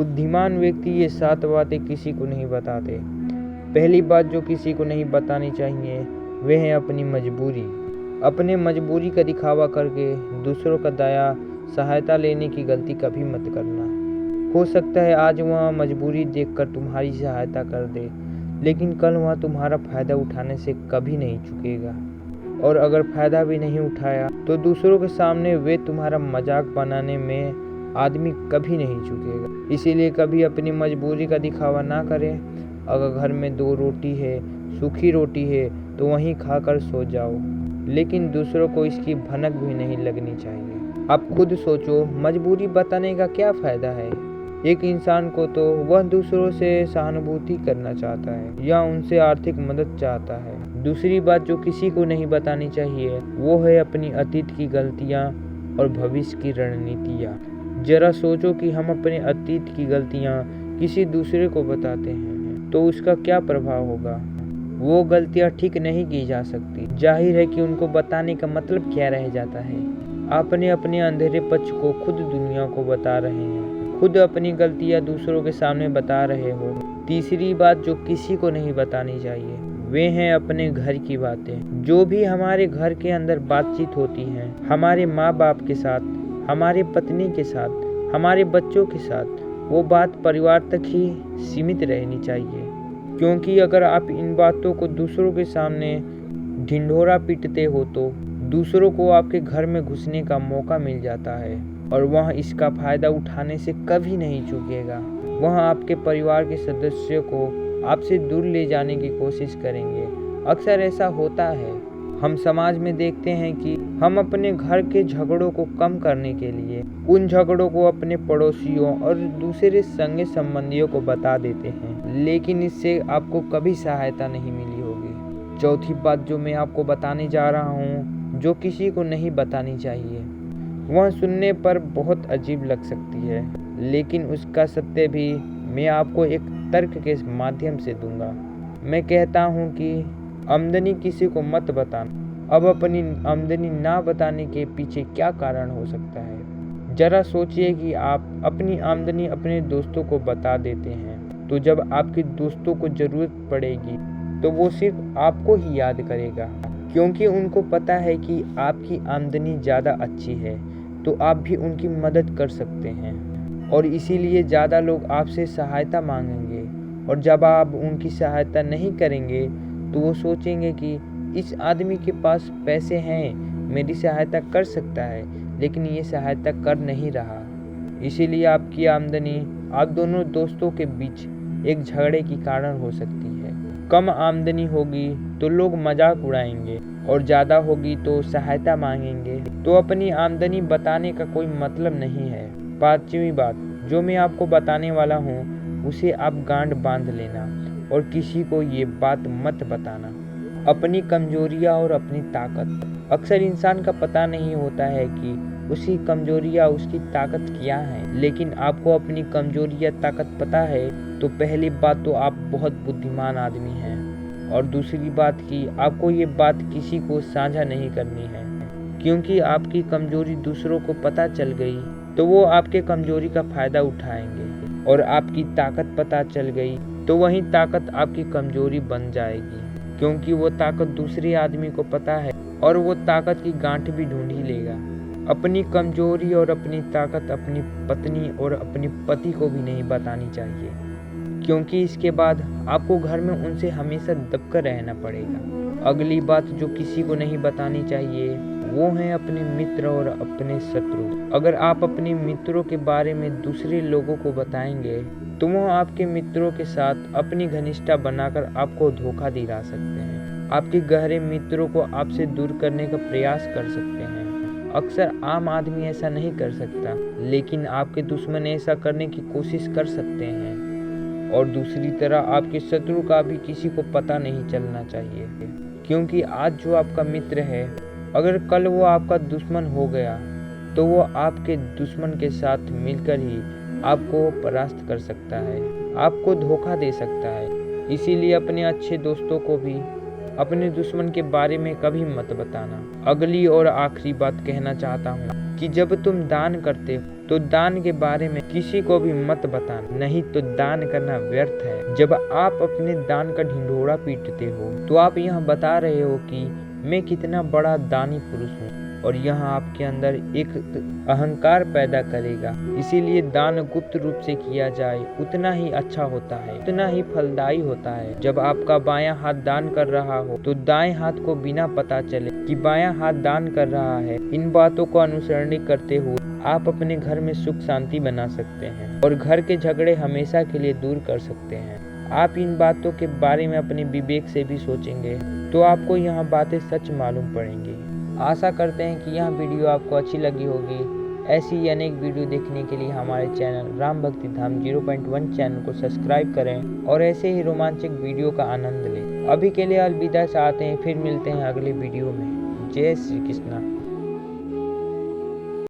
बुद्धिमान व्यक्ति ये 7 बातें किसी को नहीं बताते। पहली बात जो किसी को नहीं बतानी चाहिए वह है अपनी मजबूरी। अपने मजबूरी का दिखावा करके दूसरों का दया सहायता लेने की गलती कभी मत करना। हो सकता है आज वह मजबूरी देखकर तुम्हारी सहायता कर दे, लेकिन कल वह तुम्हारा फ़ायदा उठाने से कभी नहीं चूकेगा। और अगर फ़ायदा भी नहीं उठाया तो दूसरों के सामने वे तुम्हारा मजाक बनाने में आदमी कभी नहीं चूकेगा। इसीलिए कभी अपनी मजबूरी का दिखावा ना करें। अगर घर में 2 रोटी है, सूखी रोटी है, तो वहीं खाकर सो जाओ, लेकिन दूसरों को इसकी भनक भी नहीं लगनी चाहिए। आप खुद सोचो, मजबूरी बताने का क्या फ़ायदा है? एक इंसान को तो वह दूसरों से सहानुभूति करना चाहता है या उनसे आर्थिक मदद चाहता है। दूसरी बात जो किसी को नहीं बतानी चाहिए वो है अपनी अतीत की गलतियाँ और भविष्य की रणनीतियाँ। जरा सोचो कि हम अपने अतीत की गलतियाँ किसी दूसरे को बताते हैं तो उसका क्या प्रभाव होगा। वो गलतियाँ ठीक नहीं की जा सकती। जाहिर है कि उनको बताने का मतलब क्या रह जाता है। आपने अपने अंधेरे पक्ष को खुद दुनिया को बता रहे हैं, खुद अपनी गलतियाँ दूसरों के सामने बता रहे हो। तीसरी बात जो किसी को नहीं बतानी चाहिए वे हैं अपने घर की बातें। जो भी हमारे घर के अंदर बातचीत होती हैं, हमारे माँ बाप के साथ, हमारे पत्नी के साथ, हमारे बच्चों के साथ, वो बात परिवार तक ही सीमित रहनी चाहिए। क्योंकि अगर आप इन बातों को दूसरों के सामने ढिंढोरा पीटते हो तो दूसरों को आपके घर में घुसने का मौका मिल जाता है और वह इसका फ़ायदा उठाने से कभी नहीं चूकेगा। वह आपके परिवार के सदस्यों को आपसे दूर ले जाने की कोशिश करेंगे। अक्सर ऐसा होता है। हम समाज में देखते हैं कि हम अपने घर के झगड़ों को कम करने के लिए उन झगड़ों को अपने पड़ोसियों और दूसरे संगी संबंधियों को बता देते हैं, लेकिन इससे आपको कभी सहायता नहीं मिली होगी। चौथी बात जो मैं आपको बताने जा रहा हूँ, जो किसी को नहीं बतानी चाहिए, वह सुनने पर बहुत अजीब लग सकती है, लेकिन उसका सत्य भी मैं आपको एक तर्क के माध्यम से दूंगा। मैं कहता हूँ कि आमदनी किसी को मत बताना। अब अपनी आमदनी ना बताने के पीछे क्या कारण हो सकता है? जरा सोचिए कि आप अपनी आमदनी अपने दोस्तों को बता देते हैं तो जब आपके दोस्तों को ज़रूरत पड़ेगी तो वो सिर्फ आपको ही याद करेगा, क्योंकि उनको पता है कि आपकी आमदनी ज़्यादा अच्छी है तो आप भी उनकी मदद कर सकते हैं और इसीलिए ज़्यादा लोग आपसे सहायता मांगेंगे। और जब आप उनकी सहायता नहीं करेंगे तो वो सोचेंगे कि इस आदमी के पास पैसे हैं, मेरी सहायता कर सकता है, लेकिन ये सहायता कर नहीं रहा। इसीलिए आपकी आमदनी आप दोनों दोस्तों के बीच एक झगड़े की कारण हो सकती है। कम आमदनी होगी तो लोग मजाक उड़ाएंगे और ज़्यादा होगी तो सहायता मांगेंगे। तो अपनी आमदनी बताने का कोई मतलब नहीं है। 5वीं बात जो मैं आपको बताने वाला हूँ उसे आप गांठ बांध लेना और किसी को ये बात मत बताना। अपनी कमजोरियाँ और अपनी ताकत। अक्सर इंसान का पता नहीं होता है कि उसकी कमजोरी या उसकी ताकत क्या है, लेकिन आपको अपनी कमजोरी या ताकत पता है तो पहली बात तो आप बहुत बुद्धिमान आदमी हैं और दूसरी बात कि आपको ये बात किसी को साझा नहीं करनी है, क्योंकि आपकी कमजोरी दूसरों को पता चल गई तो वो आपके कमजोरी का फ़ायदा उठाएंगे और आपकी ताकत पता चल गई तो वही ताकत आपकी कमजोरी बन जाएगी, क्योंकि वो ताकत दूसरे आदमी को पता है और वो ताकत की गांठ भी ढूंढ ही लेगा। अपनी कमजोरी और अपनी ताकत अपनी पत्नी और अपने पति को भी नहीं बतानी चाहिए, क्योंकि इसके बाद आपको घर में उनसे हमेशा दबकर रहना पड़ेगा। अगली बात जो किसी को नहीं बतानी चाहिए वो हैं अपने मित्र और अपने शत्रु। अगर आप अपने मित्रों के बारे में दूसरे लोगों को बताएंगे तो वो आपके मित्रों के साथ अपनी घनिष्ठता बनाकर आपको धोखा दिला सकते हैं। आपके गहरे मित्रों को आपसे दूर करने का प्रयास कर सकते हैं। अक्सर आम आदमी ऐसा नहीं कर सकता, लेकिन आपके दुश्मन ऐसा करने की कोशिश कर सकते हैं। और दूसरी तरह आपके शत्रु का भी किसी को पता नहीं चलना चाहिए, क्योंकि आज जो आपका मित्र है अगर कल वो आपका दुश्मन हो गया तो वो आपके दुश्मन के साथ मिलकर ही आपको परास्त कर सकता है, आपको धोखा दे सकता है। इसीलिए अपने अच्छे दोस्तों को भी अपने दुश्मन के बारे में कभी मत बताना। अगली और आखिरी बात कहना चाहता हूँ कि जब तुम दान करते हो तो दान के बारे में किसी को भी मत बताना, नहीं तो दान करना व्यर्थ है। जब आप अपने दान का ढिंढोरा पीटते हो तो आप यह बता रहे हो कि मैं कितना बड़ा दानी पुरुष हूँ, और यह आपके अंदर एक अहंकार पैदा करेगा। इसीलिए दान गुप्त रूप से किया जाए उतना ही अच्छा होता है, उतना ही फलदायी होता है। जब आपका बायां हाथ दान कर रहा हो तो दाएं हाथ को बिना पता चले कि बायां हाथ दान कर रहा है, इन बातों को अनुसरण करते हुए आप अपने घर में सुख शांति बना सकते हैं और घर के झगड़े हमेशा के लिए दूर कर सकते हैं। आप इन बातों के बारे में अपने विवेक से भी सोचेंगे तो आपको यह बातें सच मालूम पड़ेंगी। आशा करते हैं कि यह वीडियो आपको अच्छी लगी होगी। ऐसी ही अनेक वीडियो देखने के लिए हमारे चैनल राम भक्ति धाम 0.1 चैनल को सब्सक्राइब करें और ऐसे ही रोमांचक वीडियो का आनंद लें। अभी के लिए अलविदा चाहते हैं, फिर मिलते हैं अगले वीडियो में। जय श्री कृष्णा।